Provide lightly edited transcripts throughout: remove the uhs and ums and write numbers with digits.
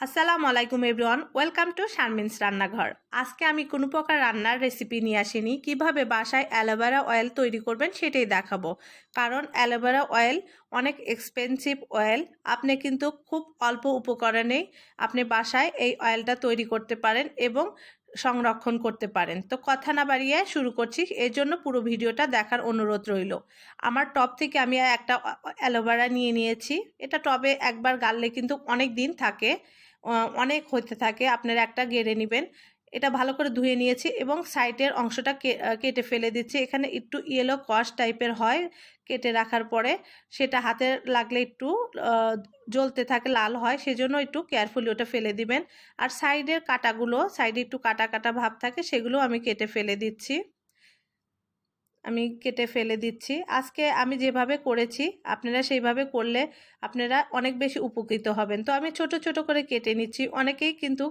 আসসালামু আলাইকুম everyone, welcome to Sharmin's রান্নাঘর। আজকে আমি কোনো প্রকার রান্নার রেসিপি নিয়ে আসিনি, কিভাবে বাসায় অ্যালোভেরা অয়েল তৈরি করবেন সেটাই দেখাবো। কারণ অ্যালোভেরা অয়েল অনেক এক্সপেন্সিভ অয়েল, আপনি কিন্তু খুব অল্প উপকরণেই আপনি বাসায় এই অয়েলটা তৈরি করতে পারেন এবং সংরক্ষণ করতে পারেন। তো কথা না বাড়িয়ে শুরু করছি, এর জন্য পুরো ভিডিওটা দেখার অনুরোধ রইল। আমার টব থেকে আমি একটা অ্যালোভেরা নিয়ে নিয়েছি। এটা টবে একবার গাড়লে কিন্তু অনেক দিন থাকে, অনেক হতে থাকে। আপনারা একটা গেড়ে নেবেন। এটা ভালো করে ধুয়ে নিয়েছি এবং সাইডের অংশটা কেটে ফেলে দিচ্ছি। এখানে একটু ইয়েলো কষ টাইপের হয় কেটে রাখার পরে, সেটা হাতে লাগলে একটু জ্বলতে থাকে, লাল হয়, সেজন্য একটু কেয়ারফুলি ওটা ফেলে দিবেন। আর সাইডের কাটাগুলো, সাইডে একটু কাটা কাটা ভাব থাকে, সেগুলো আমি কেটে ফেলে দিচ্ছি। আজকে আমি যেভাবে করেছি আপনারা সেইভাবে করলে আপনারা অনেক বেশি উপকৃত হবেন। তো আমি ছোট ছোট করে কেটে নিচ্ছি। অনেকেই কিন্তু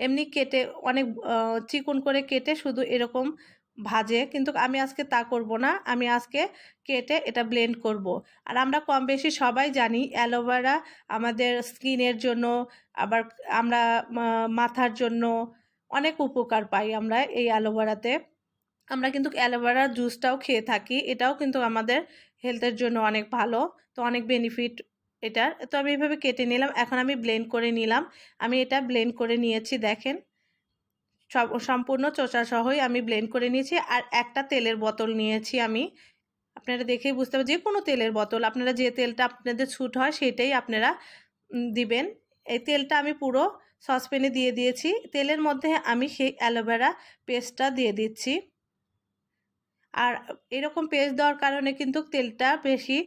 এমনি কেটে অনেক চিকন করে কেটে শুধু এরকম ভাজে, কিন্তু আমি আজকে তা করব না। আমি আজকে কেটে এটা ব্লেন্ড করব। আর আমরা কম বেশি সবাই জানি অ্যালোভেরা আমাদের স্কিনের জন্য, আবার আমরা মাথার জন্য অনেক উপকার পাই আমরা এই অ্যালোভেরাতে। আমরা কিন্তু অ্যালোভেরার জুসটাও খেয়ে থাকি, এটাও কিন্তু আমাদের হেলথের জন্য অনেক ভালো। তো অনেক বেনিফিট এটার। তো আমি এভাবে কেটে নিলাম, এখন আমি ব্লেন্ড করে নিলাম। আমি এটা ব্লেন্ড করে নিয়েছি, দেখেন সম্পূর্ণ চোষা সহই আমি ব্লেন্ড করে নিয়েছি। আর একটা তেলের বোতল নিয়েছি আমি, আপনারা দেখেই বুঝতে পারবেন, যে কোনো তেলের বোতল, আপনারা যে তেলটা আপনাদের স্যুট হয় সেটাই আপনারা দিবেন। এই তেলটা আমি পুরো সসপ্যানে দিয়ে দিয়েছি। তেলের মধ্যে আমি সেই অ্যালোভেরা পেস্টটা দিয়ে দিচ্ছি। আর এরকম পেস্ট দেওয়ার কারণে কিন্তু তেলটা বেশি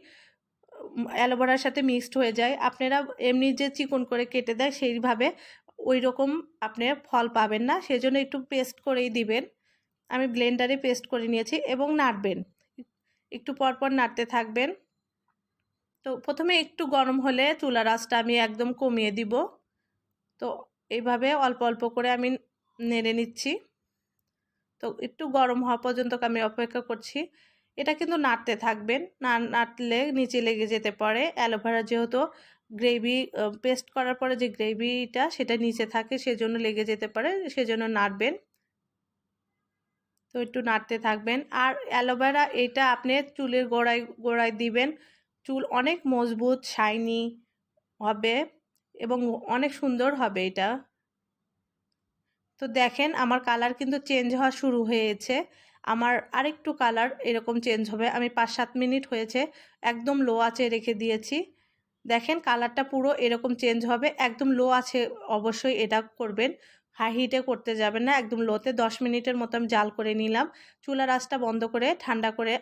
অ্যালোভেরার সাথে মিক্সড হয়ে যায়। আপনারা এমনি যে চিকন করে কেটে দেয় সেইভাবে ওই রকম আপনি ফল পাবেন না, সেজন্য একটু পেস্ট করেই দিবেন। আমি ব্লেন্ডারে পেস্ট করে নিয়েছি এবং নাড়বেন, একটু পরপর নাড়তে থাকবেন। তো প্রথমে একটু গরম হলে চুলার আঁচটা আমি একদম কমিয়ে দিব। তো এইভাবে অল্প অল্প করে আমি নেড়ে নিচ্ছি। তো একটু গরম হওয়া পর্যন্ত আমি অপেক্ষা করছি। এটা কিন্তু নাড়তে থাকবেন, না নাড়লে নিচে লেগে যেতে পারে। অ্যালোভেরা যেহেতু গ্রেভি পেস্ট করার পরে যে গ্রেভিটা সেটা নিচে থাকে, সেজন্য লেগে যেতে পারে, সেজন্য নাড়বেন। তো একটু নাড়তে থাকবেন। আর অ্যালোভেরা এটা আপনি চুলের গোড়ায় গোড়ায় দিবেন, চুল অনেক মজবুত শাইনি হবে এবং অনেক সুন্দর হবে এটা। তো দেখেন আমার কালার কিন্তু চেঞ্জ হওয়া শুরু হয়েছে। আমার আরেকটু কালার এরকম চেঞ্জ হবে। আমি 5-7 মিনিট হয়েছে একদম লো আঁচে রেখে দিয়েছি। দেখেন কালারটা পুরো এরকম চেঞ্জ হবে। একদম লো আছে অবশ্যই এটা করবেন, হাই হিটে করতে যাবেন না, একদম লোতে। 10 মিনিটের মতো আমি জাল করে নিলাম। চুলার আঁচটা বন্ধ করে ঠান্ডা করে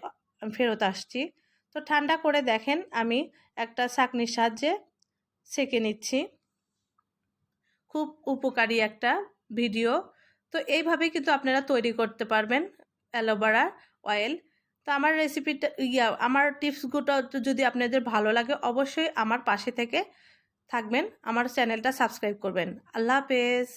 ফেরত আসছি। তো ঠান্ডা করে দেখেন আমি একটা ছাঁকনির সাহায্যে ছেঁকে নিচ্ছি। খুব উপকারী একটা ভিডিও। তো এইভাবেই কিন্তু আপনারা তৈরি করতে পারবেন অ্যালোভেরা অয়েল। তো আমার রেসিপিটা আমার টিপসগুলো যদি আপনাদের ভালো লাগে অবশ্যই আমার পাশে থেকে থাকবেন, আমার চ্যানেলটা সাবস্ক্রাইব করবেন। আল্লাহ হাফেজ।